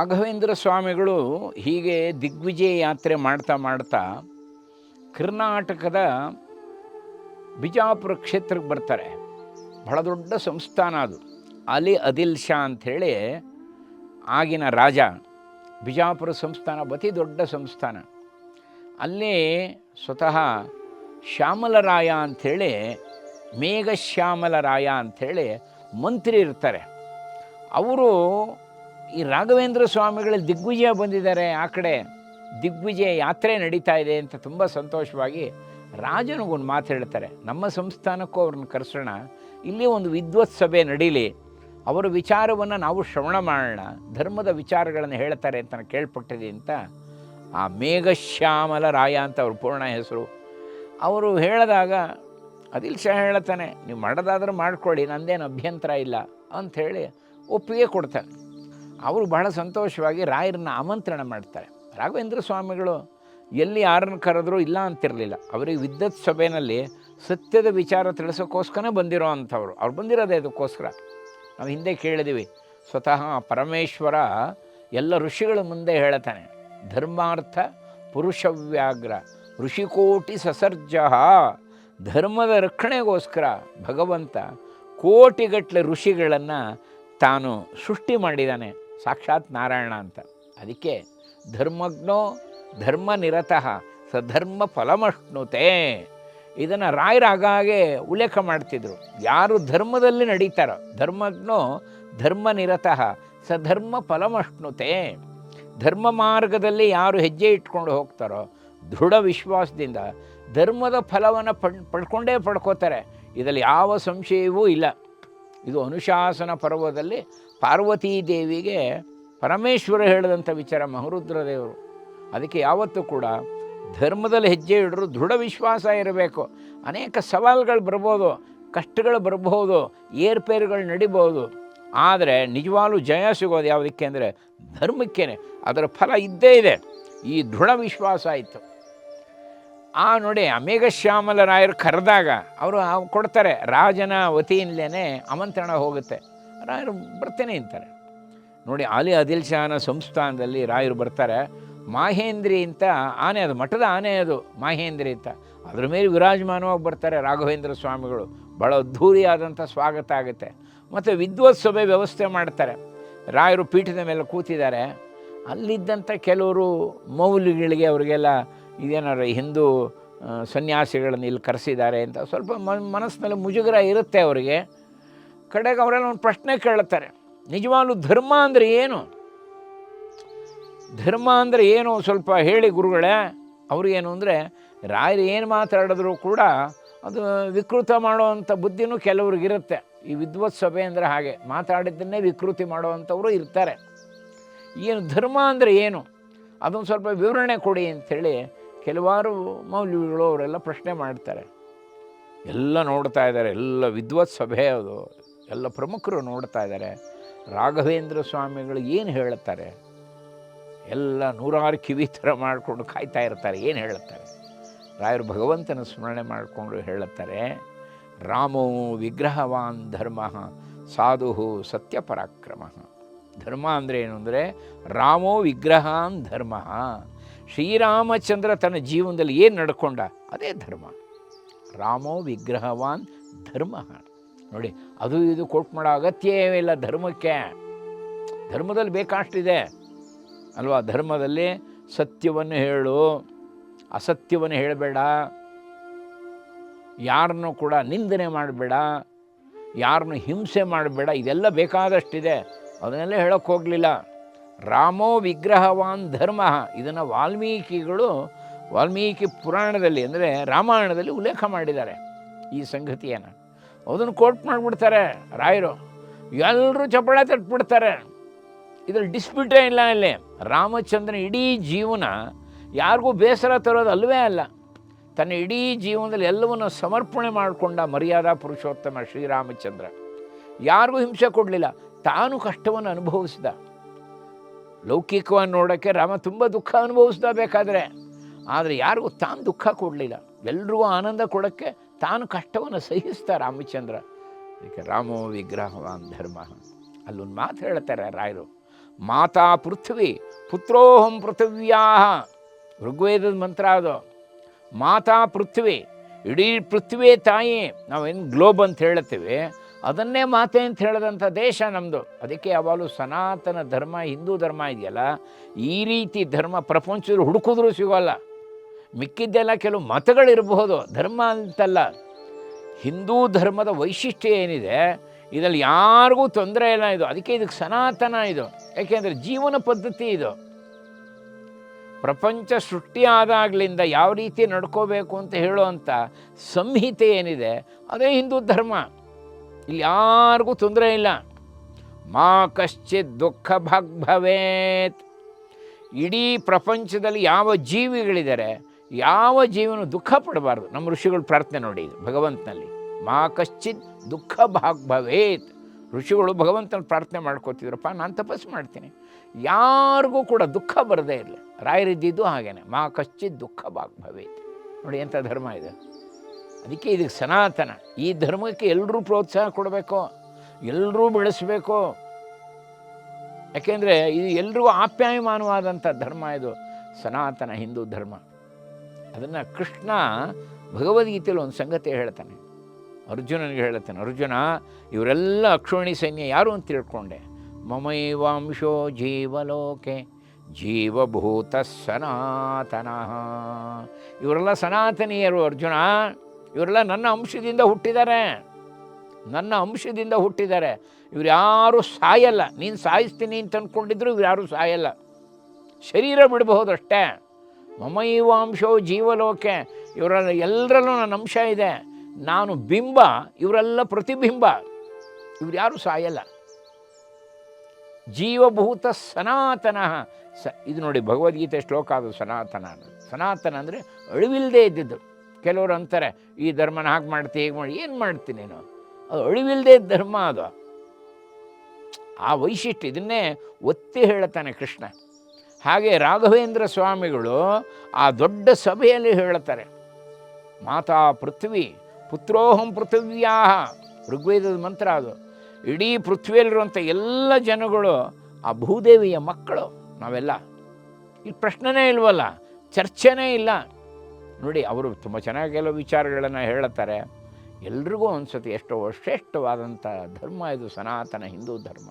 ರಾಘವೇಂದ್ರ ಸ್ವಾಮಿಗಳು ಹೀಗೆ ದಿಗ್ವಿಜಯ ಯಾತ್ರೆ ಮಾಡ್ತಾ ಮಾಡ್ತಾ ಕರ್ನಾಟಕದ ಬಿಜಾಪುರ ಕ್ಷೇತ್ರಕ್ಕೆ ಬರ್ತಾರೆ. ಬಹಳ ದೊಡ್ಡ ಸಂಸ್ಥಾನ ಅದು. ಅಲಿ ಆದಿಲ್ ಶಾ ಅಂಥೇಳಿ ಆಗಿನ ರಾಜ. ಬಿಜಾಪುರ ಸಂಸ್ಥಾನ ಅತಿ ದೊಡ್ಡ ಸಂಸ್ಥಾನ. ಅಲ್ಲಿ ಸ್ವತಃ ಶ್ಯಾಮಲರಾಯ ಅಂಥೇಳಿ, ಮೇಘಶ್ಯಾಮಲರಾಯ ಅಂಥೇಳಿ ಮಂತ್ರಿ ಇರ್ತಾರೆ. ಅವರು ಈ ರಾಘವೇಂದ್ರ ಸ್ವಾಮಿಗಳ ದಿಗ್ವಿಜಯ ಬಂದಿದ್ದಾರೆ, ಆ ಕಡೆ ದಿಗ್ವಿಜಯ ಯಾತ್ರೆ ನಡೀತಾ ಇದೆ ಅಂತ ತುಂಬ ಸಂತೋಷವಾಗಿ ರಾಜನಿಗೊಂದು ಮಾತು ಹೇಳ್ತಾರೆ, ನಮ್ಮ ಸಂಸ್ಥಾನಕ್ಕೂ ಅವ್ರನ್ನ ಕರೆಸೋಣ, ಇಲ್ಲಿ ಒಂದು ವಿದ್ವತ್ ಸಭೆ ನಡೀಲಿ, ಅವರ ವಿಚಾರವನ್ನು ನಾವು ಶ್ರವಣ ಮಾಡೋಣ, ಧರ್ಮದ ವಿಚಾರಗಳನ್ನು ಹೇಳ್ತಾರೆ ಅಂತ ನಾನು ಕೇಳ್ಪಟ್ಟಿದೆ ಅಂತ ಆ ಮೇಘಶ್ಯಾಮಲ ರಾಯ ಅಂತ ಅವ್ರ ಪೂರ್ಣ ಹೆಸರು. ಅವರು ಹೇಳಿದಾಗ ಆದಿಲ್ ಶಾ ಹೇಳ್ತಾನೆ, ನೀವು ಮಾಡೋದಾದ್ರೆ ಮಾಡ್ಕೊಳ್ಳಿ, ನಂದೇನು ಅಭ್ಯಂತರ ಇಲ್ಲ ಅಂಥೇಳಿ ಒಪ್ಪಿಗೆ ಕೊಡ್ತಾರೆ. ಅವರು ಬಹಳ ಸಂತೋಷವಾಗಿ ರಾಯರನ್ನ ಆಮಂತ್ರಣ ಮಾಡ್ತಾರೆ. ರಾಘವೇಂದ್ರ ಸ್ವಾಮಿಗಳು ಎಲ್ಲಿ ಯಾರನ್ನು ಕರೆದ್ರೂ ಇಲ್ಲ ಅಂತಿರಲಿಲ್ಲ. ಅವರಿಗೆ ವಿದ್ವತ್ ಸಭೆಯಲ್ಲಿ ಸತ್ಯದ ವಿಚಾರ ತಿಳಿಸೋಕ್ಕೋಸ್ಕರ ಬಂದಿರೋ ಅಂಥವ್ರು. ಅವ್ರು ಬಂದಿರೋದೇ ಅದಕ್ಕೋಸ್ಕರ. ನಾವು ಹಿಂದೆ ಕೇಳಿದ್ದೀವಿ, ಸ್ವತಃ ಪರಮೇಶ್ವರ ಎಲ್ಲ ಋಷಿಗಳ ಮುಂದೆ ಹೇಳ್ತಾನೆ, ಧರ್ಮಾರ್ಥ ಪುರುಷವ್ಯಾಗ್ರ ಋಷಿಕೋಟಿ ಸಸರ್ಜ. ಧರ್ಮದ ರಕ್ಷಣೆಗೋಸ್ಕರ ಭಗವಂತ ಕೋಟಿಗಟ್ಟಲೆ ಋಷಿಗಳನ್ನು ತಾನು ಸೃಷ್ಟಿ ಮಾಡಿದ್ದಾನೆ, ಸಾಕ್ಷಾತ್ ನಾರಾಯಣ ಅಂತ. ಅದಕ್ಕೆ ಧರ್ಮಜ್ಞೋ ಧರ್ಮ ನಿರತಃ ಸಧರ್ಮ ಫಲಮಶ್ನುತೆ. ಇದನ್ನು ರಾಯರ ಆಗಾಗೆ ಉಲ್ಲೇಖ ಮಾಡ್ತಿದ್ರು. ಯಾರು ಧರ್ಮದಲ್ಲಿ ನಡೀತಾರೋ, ಧರ್ಮಜ್ಞೋ ಧರ್ಮ ನಿರತಃ ಸಧರ್ಮ ಫಲಮಶ್ನುತೆ. ಧರ್ಮ ಮಾರ್ಗದಲ್ಲಿ ಯಾರು ಹೆಜ್ಜೆ ಇಟ್ಕೊಂಡು ಹೋಗ್ತಾರೋ ದೃಢ ವಿಶ್ವಾಸದಿಂದ ಧರ್ಮದ ಫಲವನ್ನು ಪಡ್ಕೊಂಡೇ ಪಡ್ಕೋತಾರೆ. ಇದರಲ್ಲಿ ಯಾವ ಸಂಶಯವೂ ಇಲ್ಲ. ಇದು ಅನುಶಾಸನ ಪರ್ವದಲ್ಲಿ ಪಾರ್ವತೀ ದೇವಿಗೆ ಪರಮೇಶ್ವರ ಹೇಳಿದಂಥ ವಿಚಾರ, ಮಹರುದ್ರ ದೇವರು. ಅದಕ್ಕೆ ಯಾವತ್ತೂ ಕೂಡ ಧರ್ಮದಲ್ಲಿ ಹೆಜ್ಜೆ ಇಡರು ದೃಢ ವಿಶ್ವಾಸ ಇರಬೇಕು. ಅನೇಕ ಸವಾಲುಗಳು ಬರ್ಬೋದು, ಕಷ್ಟಗಳು ಬರ್ಬೋದು, ಏರ್ಪೇರುಗಳು ನಡಿಬೋದು, ಆದರೆ ನಿಜವಾಗ್ಲೂ ಜಯ ಸಿಗೋದು ಯಾವುದಕ್ಕೆ ಅಂದರೆ ಧರ್ಮಕ್ಕೇನೆ. ಅದರ ಫಲ ಇದ್ದೇ ಇದೆ. ಈ ದೃಢ ವಿಶ್ವಾಸ ಆಯಿತು. ನೋಡಿ, ಮೇಘಶ್ಯಾಮಲ ರಾಯರು ಕರೆದಾಗ ಅವರು ಕೊಡ್ತಾರೆ, ರಾಜನ ವತಿಯಿಂದಲೇ ಆಮಂತ್ರಣ ಹೋಗುತ್ತೆ. ರಾಯರು ಬರ್ತೇನೆ ಅಂತಾರೆ. ನೋಡಿ, ಅಲಿ ಆದಿಲ್ ಶಾನ ಸಂಸ್ಥಾನದಲ್ಲಿ ರಾಯರು ಬರ್ತಾರೆ. ಮಾಹೇಂದ್ರಿ ಅಂತ ಆನೆ, ಅದು ಮಠದ ಆನೆ, ಅದು ಮಾಹೇಂದ್ರಿ ಅಂತ. ಅದ್ರ ಮೇಲೆ ವಿರಾಜಮಾನವಾಗಿ ಬರ್ತಾರೆ ರಾಘವೇಂದ್ರ ಸ್ವಾಮಿಗಳು. ಭಾಳ ಅದ್ಧೂರಿಯಾದಂಥ ಸ್ವಾಗತ ಆಗುತ್ತೆ. ಮತ್ತು ವಿದ್ವತ್ ಸಭೆ ವ್ಯವಸ್ಥೆ ಮಾಡ್ತಾರೆ. ರಾಯರು ಪೀಠದ ಮೇಲೆ ಕೂತಿದ್ದಾರೆ. ಅಲ್ಲಿದ್ದಂಥ ಕೆಲವರು ಮೌಲ್ಯಗಳಿಗೆ ಅವರಿಗೆಲ್ಲ ಇದೇನಾರು ಹಿಂದೂ ಸನ್ಯಾಸಿಗಳನ್ನು ಇಲ್ಲಿ ಕರೆಸಿದ್ದಾರೆ ಅಂತ ಸ್ವಲ್ಪ ಮನಸ್ಸಿನಲ್ಲಿ ಮುಜುಗರ ಇರುತ್ತೆ ಅವರಿಗೆ. ಕಡೆಗೆ ಅವರೆಲ್ಲ ಒಂದು ಪ್ರಶ್ನೆ ಕೇಳುತ್ತಾರೆ, ನಿಜವಾಗ್ಲೂ ಧರ್ಮ ಅಂದರೆ ಏನು? ಧರ್ಮ ಅಂದರೆ ಏನು ಸ್ವಲ್ಪ ಹೇಳಿ ಗುರುಗಳೇ. ಅವ್ರಿಗೇನು ಅಂದರೆ ರಾಯರು ಏನು ಮಾತಾಡಿದ್ರು ಕೂಡ ಅದು ವಿಕೃತ ಮಾಡುವಂಥ ಬುದ್ಧಿನೂ ಕೆಲವ್ರಿಗಿರುತ್ತೆ. ಈ ವಿದ್ವತ್ ಸಭೆ ಅಂದರೆ ಹಾಗೆ, ಮಾತಾಡಿದ್ದನ್ನೇ ವಿಕೃತಿ ಮಾಡುವಂಥವರು ಇರ್ತಾರೆ. ಏನು ಧರ್ಮ ಅಂದರೆ ಏನು, ಅದೊಂದು ಸ್ವಲ್ಪ ವಿವರಣೆ ಕೊಡಿ ಅಂಥೇಳಿ ಕೆಲವಾರು ಮೌಲ್ಯಗಳು ಅವರೆಲ್ಲ ಪ್ರಶ್ನೆ ಮಾಡ್ತಾರೆ. ಎಲ್ಲ ನೋಡ್ತಾ ಇದ್ದಾರೆ, ಎಲ್ಲ ವಿದ್ವತ್ ಸಭೆ ಅದು, ಎಲ್ಲ ಪ್ರಮುಖರು ನೋಡ್ತಾ ಇದ್ದಾರೆ ರಾಘವೇಂದ್ರ ಸ್ವಾಮಿಗಳು ಏನು ಹೇಳುತ್ತಾರೆ. ಎಲ್ಲ ನೂರಾರು ಕಿವಿ ಥರ ಮಾಡಿಕೊಂಡು ಕಾಯ್ತಾ ಇರ್ತಾರೆ, ಏನು ಹೇಳುತ್ತಾರೆ. ರಾಯರು ಭಗವಂತನ ಸ್ಮರಣೆ ಮಾಡಿಕೊಂಡು ಹೇಳುತ್ತಾರೆ, ರಾಮೋ ವಿಗ್ರಹವಾನ್ ಧರ್ಮ ಸಾಧು ಸತ್ಯಪರಾಕ್ರಮ. ಧರ್ಮ ಅಂದರೆ ಏನು ಅಂದರೆ ರಾಮೋ ವಿಗ್ರಹಾನ್ ಧರ್ಮ. ಶ್ರೀರಾಮಚಂದ್ರ ತನ್ನ ಜೀವನದಲ್ಲಿ ಏನು ನಡ್ಕೊಂಡ ಅದೇ ಧರ್ಮ. ರಾಮೋ ವಿಗ್ರಹವಾನ್ ಧರ್ಮ. ನೋಡಿ, ಅದು ಇದು ಕೊಟ್ಟು ಮಾಡೋ ಅಗತ್ಯವೇ ಇಲ್ಲ ಧರ್ಮಕ್ಕೆ. ಧರ್ಮದಲ್ಲಿ ಬೇಕಾಷ್ಟಿದೆ ಅಲ್ವಾ. ಧರ್ಮದಲ್ಲಿ ಸತ್ಯವನ್ನು ಹೇಳು, ಅಸತ್ಯವನ್ನು ಹೇಳಬೇಡ, ಯಾರನ್ನೂ ಕೂಡ ನಿಂದನೆ ಮಾಡಬೇಡ, ಯಾರನ್ನು ಹಿಂಸೆ ಮಾಡಬೇಡ, ಇದೆಲ್ಲ ಬೇಕಾದಷ್ಟಿದೆ. ಅದನ್ನೆಲ್ಲ ಹೇಳೋಕ್ಕೆ ಹೋಗಲಿಲ್ಲ. ರಾಮೋ ವಿಗ್ರಹವಾನ್ ಧರ್ಮ. ಇದನ್ನು ವಾಲ್ಮೀಕಿ ಪುರಾಣದಲ್ಲಿ ಅಂದರೆ ರಾಮಾಯಣದಲ್ಲಿ ಉಲ್ಲೇಖ ಮಾಡಿದ್ದಾರೆ ಈ ಸಂಗತಿಯನ್ನು. ಅದನ್ನು ಕೋಟ್ ಮಾಡಿಬಿಡ್ತಾರೆ ರಾಯರು. ಎಲ್ಲರೂ ಚಪ್ಪಳ ತಟ್ಬಿಡ್ತಾರೆ. ಇದರಲ್ಲಿ ಡಿಸ್ಪ್ಯೂಟೇ ಇಲ್ಲ. ಇಲ್ಲಿ ರಾಮಚಂದ್ರನ ಇಡೀ ಜೀವನ ಯಾರಿಗೂ ಬೇಸರ ತರೋದು ಅಲ್ಲವೇ ಅಲ್ಲ. ತನ್ನ ಇಡೀ ಜೀವನದಲ್ಲಿ ಎಲ್ಲವನ್ನು ಸಮರ್ಪಣೆ ಮಾಡಿಕೊಂಡ ಮರ್ಯಾದಾ ಪುರುಷೋತ್ತಮ ಶ್ರೀರಾಮಚಂದ್ರ. ಯಾರಿಗೂ ಹಿಂಸೆ ಕೊಡಲಿಲ್ಲ, ತಾನು ಕಷ್ಟವನ್ನು ಅನುಭವಿಸಿದ. ಲೌಕಿಕವಾಗಿ ನೋಡೋಕ್ಕೆ ರಾಮ ತುಂಬ ದುಃಖ ಅನುಭವಿಸ್ದ ಬೇಕಾದರೆ, ಆದರೆ ಯಾರಿಗೂ ತಾನು ದುಃಖ ಕೊಡಲಿಲ್ಲ. ಎಲ್ರಿಗೂ ಆನಂದ ಕೊಡೋಕ್ಕೆ ತಾನು ಕಷ್ಟವನ್ನು ಸಹಿಸ್ತಾ ರಾಮಚಂದ್ರ. ಅದಕ್ಕೆ ರಾಮೋ ವಿಗ್ರಹವಾನ್ ಧರ್ಮ. ಅಲ್ಲೊಂದು ಮಾತು ಹೇಳ್ತಾರೆ ರಾಯರು, ಮಾತಾ ಪೃಥ್ವಿ ಪುತ್ರೋಹಂ ಪೃಥಿವ್ಯಾ, ಋಗ್ವೇದದ ಮಂತ್ರ ಅದು. ಮಾತಾ ಪೃಥ್ವಿ, ಇಡೀ ಪೃಥ್ವಿ ತಾಯಿ. ನಾವೇನು ಗ್ಲೋಬ್ ಅಂತ ಹೇಳ್ತೀವಿ, ಅದನ್ನೇ ಮಾತೆ ಅಂತ ಹೇಳಿದಂಥ ದೇಶ ನಮ್ಮದು. ಅದಕ್ಕೆ ಯಾವಾಗಲೂ ಸನಾತನ ಧರ್ಮ, ಹಿಂದೂ ಧರ್ಮ ಇದೆಯಲ್ಲ, ಈ ರೀತಿ ಧರ್ಮ ಪ್ರಪಂಚದಲ್ಲಿ ಹುಡುಕಿದ್ರೂ ಸಿಗೋಲ್ಲ. ಮಿಕ್ಕಿದ್ದೆಲ್ಲ ಕೆಲವು ಮತಗಳಿರಬಹುದು, ಧರ್ಮ ಅಂತಲ್ಲ. ಹಿಂದೂ ಧರ್ಮದ ವೈಶಿಷ್ಟ್ಯ ಏನಿದೆ, ಇದರಲ್ಲಿ ಯಾರಿಗೂ ತೊಂದರೆ ಇಲ್ಲ ಇದು. ಅದಕ್ಕೆ ಇದಕ್ಕೆ ಸನಾತನ ಇದು. ಯಾಕೆಂದರೆ ಜೀವನ ಪದ್ಧತಿ ಇದು. ಪ್ರಪಂಚ ಸೃಷ್ಟಿಯಾದಾಗಲಿಂದ ಯಾವ ರೀತಿ ನಡ್ಕೋಬೇಕು ಅಂತ ಹೇಳುವಂಥ ಸಂಹಿತೆ ಏನಿದೆ, ಅದೇ ಹಿಂದೂ ಧರ್ಮ. ಇಲ್ಲಿ ಯಾರಿಗೂ ತೊಂದರೆ ಇಲ್ಲ. ಮಾ ಕಶ್ಚಿತ್ ದುಃಖ ಭಾಗ್ ಭವೇತ್. ಇಡೀ ಪ್ರಪಂಚದಲ್ಲಿ ಯಾವ ಜೀವಿಗಳಿದ್ದಾರೆ, ಯಾವ ಜೀವನ ದುಃಖ ಪಡಬಾರ್ದು. ನಮ್ಮ ಋಷಿಗಳು ಪ್ರಾರ್ಥನೆ ನೋಡಿ ಭಗವಂತನಲ್ಲಿ, ಮಾ ಕಶ್ಚಿತ್ ದುಃಖ ಭಾಗ್ ಭವೇತ್. ಋಷಿಗಳು ಭಗವಂತನ ಪ್ರಾರ್ಥನೆ ಮಾಡ್ಕೋತಿದ್ರಪ್ಪ, ನಾನು ತಪಸ್ಸು ಮಾಡ್ತೀನಿ, ಯಾರಿಗೂ ಕೂಡ ದುಃಖ ಬರದೇ ಇರಲಿ. ರಾಯರಿದ್ದಿದ್ದು ಹಾಗೇನೆ, ಮಾ ಕಶ್ಚಿತ್ ದುಃಖ ಭಾಗ್ ಭವೇತ್. ನೋಡಿ ಎಂಥ ಧರ್ಮ ಇದೆ. ಅದಕ್ಕೆ ಇದಕ್ಕೆ ಸನಾತನ. ಈ ಧರ್ಮಕ್ಕೆ ಎಲ್ಲರೂ ಪ್ರೋತ್ಸಾಹ ಕೊಡಬೇಕು, ಎಲ್ಲರೂ ಬೆಳೆಸಬೇಕು. ಯಾಕೆಂದರೆ ಇದು ಎಲ್ರಿಗೂ ಆಪ್ಯಾಯಮಾನವಾದಂಥ ಧರ್ಮ ಇದು ಸನಾತನ ಹಿಂದೂ ಧರ್ಮ. ಅದನ್ನು ಕೃಷ್ಣ ಭಗವದ್ಗೀತೆಯಲ್ಲಿ ಒಂದು ಸಂಗತಿ ಹೇಳ್ತಾನೆ, ಅರ್ಜುನನಿಗೆ ಹೇಳ್ತಾನೆ, ಅರ್ಜುನ ಇವರೆಲ್ಲ ಅಕ್ಷೋಣಿ ಸೈನ್ಯ ಯಾರು ಅಂತ ತಿಳ್ಕೊಂಡೆ. ಮಮೈವಾಂಶೋ ಜೀವಲೋಕೆ ಜೀವಭೂತ ಸನಾತನ. ಇವರೆಲ್ಲ ಸನಾತನೀಯರು ಅರ್ಜುನ. ಇವರೆಲ್ಲ ನನ್ನ ಅಂಶದಿಂದ ಹುಟ್ಟಿದ್ದಾರೆ, ನನ್ನ ಅಂಶದಿಂದ ಹುಟ್ಟಿದ್ದಾರೆ. ಇವ್ರು ಯಾರೂ ಸಾಯಲ್ಲ. ನೀನು ಸಾಯಿಸ್ತೀನಿ ಅಂತ ಅಂದ್ಕೊಂಡಿದ್ರು ಇವ್ರು ಯಾರೂ ಸಾಯಲ್ಲ, ಶರೀರ ಬಿಡಬಹುದು ಅಷ್ಟೇ. ಮಮೈವಾಂಶೋ ಜೀವಲೋಕೆ, ಇವರೆಲ್ಲ ಎಲ್ಲರಲ್ಲೂ ನನ್ನ ಅಂಶ ಇದೆ, ನಾನು ಬಿಂಬ, ಇವರೆಲ್ಲ ಪ್ರತಿಬಿಂಬ. ಇವ್ರು ಯಾರೂ ಸಾಯಲ್ಲ. ಜೀವಭೂತ ಸನಾತನ. ಇದು ನೋಡಿ ಭಗವದ್ಗೀತೆ ಶ್ಲೋಕ ಅದು ಸನಾತನ. ಸನಾತನ ಅಂದರೆ ಅಳಿವಿಲ್ಲದೆ ಇದ್ದಿದ್ದು. ಕೆಲವರು ಅಂತಾರೆ ಈ ಧರ್ಮನ ಹಾಗೆ ಮಾಡ್ತೀನಿ, ಹೇಗೆ ಮಾಡಿ, ಏನು ಮಾಡ್ತೀನಿ ನೀನು, ಅದು ಅಳಿವಿಲ್ಲದೆ ಧರ್ಮ ಅದು. ಆ ವೈಶಿಷ್ಟ್ಯ ಇದನ್ನೇ ಒತ್ತಿ ಹೇಳ್ತಾನೆ ಕೃಷ್ಣ. ಹಾಗೆ ರಾಘವೇಂದ್ರ ಸ್ವಾಮಿಗಳು ಆ ದೊಡ್ಡ ಸಭೆಯಲ್ಲಿ ಹೇಳ್ತಾರೆ, ಮಾತಾ ಪೃಥ್ವಿ ಪುತ್ರೋಹಂ ಪೃಥಿವ್ಯಾ, ಋಗ್ವೇದದ ಮಂತ್ರ ಅದು. ಇಡೀ ಪೃಥ್ವಿಯಲ್ಲಿರುವಂಥ ಎಲ್ಲ ಜನಗಳು ಆ ಭೂದೇವಿಯ ಮಕ್ಕಳು ನಾವೆಲ್ಲ. ಈ ಪ್ರಶ್ನೆನೇ ಇಲ್ವಲ್ಲ, ಚರ್ಚೆನೇ ಇಲ್ಲ. ನೋಡಿ ಅವರು ತುಂಬ ಚೆನ್ನಾಗಿ ಕೆಲವು ವಿಚಾರಗಳನ್ನು ಹೇಳುತ್ತಾರೆ. ಎಲ್ರಿಗೂ ಅನಿಸುತ್ತೆ ಎಷ್ಟೋ ಶ್ರೇಷ್ಠವಾದಂಥ ಧರ್ಮ ಇದು ಸನಾತನ ಹಿಂದೂ ಧರ್ಮ.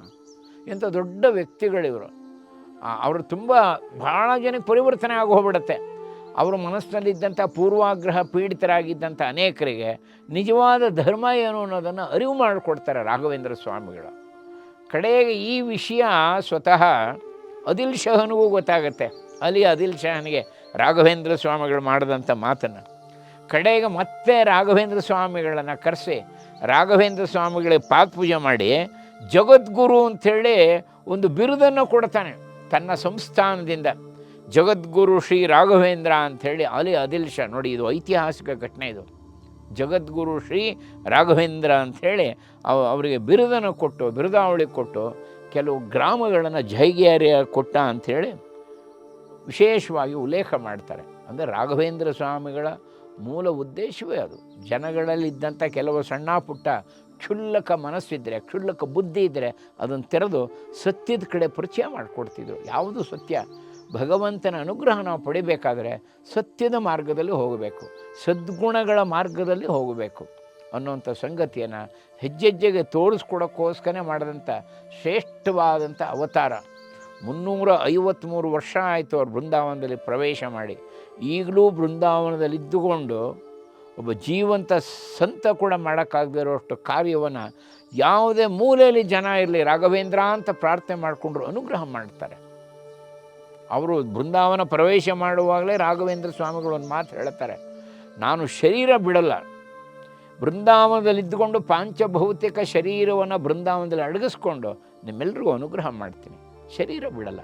ಇಂಥ ದೊಡ್ಡ ವ್ಯಕ್ತಿಗಳಿವರು. ಅವರು ತುಂಬ ಭಾಳ ಜನಕ್ಕೆ ಪರಿವರ್ತನೆ ಆಗಿ ಹೋಗ್ಬಿಡುತ್ತೆ. ಅವರ ಮನಸ್ಸಿನಲ್ಲಿದ್ದಂಥ ಪೂರ್ವಾಗ್ರಹ ಪೀಡಿತರಾಗಿದ್ದಂಥ ಅನೇಕರಿಗೆ ನಿಜವಾದ ಧರ್ಮ ಏನು ಅನ್ನೋದನ್ನು ಅರಿವು ಮಾಡಿಕೊಡ್ತಾರೆ ರಾಘವೇಂದ್ರ ಸ್ವಾಮಿಗಳು. ಕಡೆಗೆ ಈ ವಿಷಯ ಸ್ವತಃ ಆದಿಲ್ ಶಹನಿಗೂ ಗೊತ್ತಾಗುತ್ತೆ. ಆದಿಲ್ ಶಹನಿಗೆ ರಾಘವೇಂದ್ರ ಸ್ವಾಮಿಗಳು ಮಾಡಿದಂಥ ಮಾತನ್ನು ಕಡೆಗೆ ಮತ್ತೆ ರಾಘವೇಂದ್ರ ಸ್ವಾಮಿಗಳನ್ನು ಕರೆಸಿ ರಾಘವೇಂದ್ರ ಸ್ವಾಮಿಗಳಿಗೆ ಪಾದಪೂಜೆ ಮಾಡಿ ಜಗದ್ಗುರು ಅಂಥೇಳಿ ಒಂದು ಬಿರುದನ್ನು ಕೊಡ್ತಾನೆ ತನ್ನ ಸಂಸ್ಥಾನದಿಂದ. ಜಗದ್ಗುರು ಶ್ರೀ ರಾಘವೇಂದ್ರ ಅಂಥೇಳಿ ಆದಿಲ್ ಶಾ. ನೋಡಿ ಇದು ಐತಿಹಾಸಿಕ ಘಟನೆ ಇದು. ಜಗದ್ಗುರು ಶ್ರೀ ರಾಘವೇಂದ್ರ ಅಂಥೇಳಿ ಅವರಿಗೆ ಬಿರುದನ್ನು ಕೊಟ್ಟು, ಬಿರುದಾವಳಿ ಕೊಟ್ಟು, ಕೆಲವು ಗ್ರಾಮಗಳನ್ನು ಜೈಗೇರಿಯ ಕೊಟ್ಟ ಅಂಥೇಳಿ ವಿಶೇಷವಾಗಿ ಉಲ್ಲೇಖ ಮಾಡ್ತಾರೆ. ಅಂದರೆ ರಾಘವೇಂದ್ರ ಸ್ವಾಮಿಗಳ ಮೂಲ ಉದ್ದೇಶವೇ ಅದು. ಜನಗಳಲ್ಲಿದ್ದಂಥ ಕೆಲವು ಸಣ್ಣ ಪುಟ್ಟ ಕ್ಷುಲ್ಲಕ ಮನಸ್ಸಿದ್ದರೆ, ಕ್ಷುಲ್ಲಕ ಬುದ್ಧಿ ಇದ್ದರೆ ಅದನ್ನು ತೆರೆದು ಸತ್ಯದ ಕಡೆ ಪರಿಚಯ ಮಾಡಿಕೊಡ್ತಿದ್ರು. ಯಾವುದು ಸತ್ಯ? ಭಗವಂತನ ಅನುಗ್ರಹ ನಾವು ಪಡಿಬೇಕಾದರೆ ಸತ್ಯದ ಮಾರ್ಗದಲ್ಲಿ ಹೋಗಬೇಕು, ಸದ್ಗುಣಗಳ ಮಾರ್ಗದಲ್ಲಿ ಹೋಗಬೇಕು ಅನ್ನುವಂಥ ಸಂಗತಿಯನ್ನು ಹೆಜ್ಜೆಜ್ಜೆಗೆ ತೋರಿಸ್ಕೊಡೋಕ್ಕೋಸ್ಕರ ಮಾಡಿದಂಥ ಶ್ರೇಷ್ಠವಾದಂಥ ಅವತಾರ. 353 ವರ್ಷ ಆಯಿತು ಅವ್ರು ಬೃಂದಾವನದಲ್ಲಿ ಪ್ರವೇಶ ಮಾಡಿ. ಈಗಲೂ ಬೃಂದಾವನದಲ್ಲಿದ್ದುಕೊಂಡು ಒಬ್ಬ ಜೀವಂತ ಸಂತ ಕೂಡ ಮಾಡೋಕ್ಕಾಗದಿರೋಷ್ಟು ಕಾರ್ಯವನ್ನು ಯಾವುದೇ ಮೂಲೆಯಲ್ಲಿ ಜನ ಇರಲಿ ರಾಘವೇಂದ್ರ ಅಂತ ಪ್ರಾರ್ಥನೆ ಮಾಡಿಕೊಂಡ್ರು ಅನುಗ್ರಹ ಮಾಡ್ತಾರೆ. ಅವರು ಬೃಂದಾವನ ಪ್ರವೇಶ ಮಾಡುವಾಗಲೇ ರಾಘವೇಂದ್ರ ಸ್ವಾಮಿಗಳು ಒಂದು ಮಾತು ಹೇಳ್ತಾರೆ, ನಾನು ಶರೀರ ಬಿಡಲ್ಲ, ಬೃಂದಾವನದಲ್ಲಿದ್ದುಕೊಂಡು ಪಾಂಚಭೌತಿಕ ಶರೀರವನ್ನು ಬೃಂದಾವನದಲ್ಲಿ ಅಡಗಿಸ್ಕೊಂಡು ನಿಮ್ಮೆಲ್ರಿಗೂ ಅನುಗ್ರಹ ಮಾಡ್ತೀನಿ, ಶರೀರ ಬಿಡಲ್ಲ.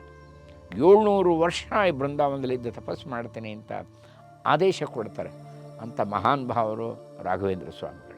700 ವರ್ಷ ಈ ಬೃಂದಾವನದಲ್ಲಿದ್ದು ತಪಸ್ಸು ಮಾಡ್ತೀನಿ ಅಂತ ಆದೇಶ ಕೊಡ್ತಾರೆ. ಅಂಥ ಮಹಾನ್ ಭಾವರು ರಾಘವೇಂದ್ರ ಸ್ವಾಮಿಗಳು.